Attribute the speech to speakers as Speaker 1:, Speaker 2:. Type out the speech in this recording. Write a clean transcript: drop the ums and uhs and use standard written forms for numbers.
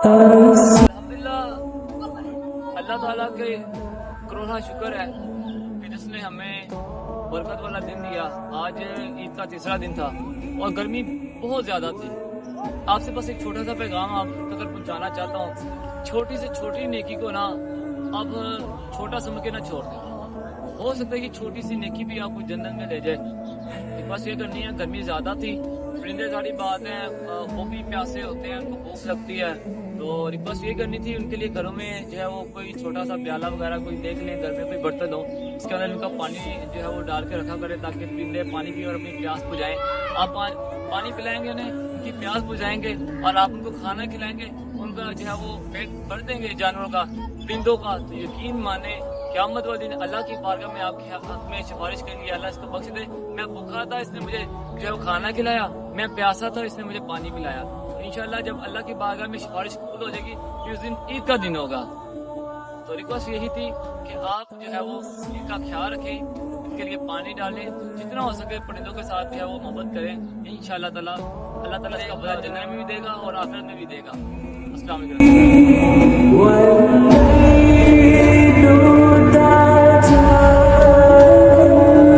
Speaker 1: अल्हम्दुलिल्लाह, अल्लाह ताला के करोड़ा शुक्र है कि जिसने हमें बरकत वाला दिन दिया। आज ईद का तीसरा दिन था और गर्मी बहुत ज़्यादा थी। आपसे बस एक छोटा सा पैगाम आप तक पहुंचाना चाहता हूँ। छोटी से छोटी नेकी को ना आप छोटा समझ के ना छोड़ दें। हो सकता है कि छोटी सी नेकी भी आपको जन्नत में ले जाए। बस ये करनी है, गर्मी ज़्यादा थी, परिंदे सारी बात है, वो भी प्यासे होते हैं, उनको भूख लगती है, तो रिक्वेस्ट ये करनी थी उनके लिए घरों में जो है वो कोई छोटा सा प्याला वगैरह कोई देख लें, घर में कोई बर्तन हो, इसके अंदर उनका पानी जो है वो डाल के रखा करें ताकि परिंदे पानी पी और अपनी प्यास बुझाएं। आप पानी पिलाएंगे उन्हें, उनकी प्यास बुझाएंगे और आप उनको खाना खिलाएंगे, उनका जो है वो पेट भर देंगे जानवरों का, परिंदों का। तो यकीन माने क़यामत वाले दिन अल्लाह की बारगाह में आपके हक में सिफारिश करेंगे, अल्लाह इसको बख्श दे, मैं भूखा था इसने मुझे जो है वो खाना खिलाया, मैं प्यासा था इसने मुझे पानी पिलाया। इंशाल्लाह जब अल्लाह की बारगाह में सिफारिश कबूल हो जाएगी कि उस दिन ईद का दिन होगा। तो रिक्वेस्ट यही थी कि आप जो है वो इनका ख्याल रखें, इनके लिए पानी डालें, जितना हो सके परिंदों के साथ जो है वो मोहब्बत करें। इंशाल्लाह ताला अल्लाह ताला इसका बदला जन्नत में भी देगा और आखिरत में भी देगा। अस्सलाम वालेकुम।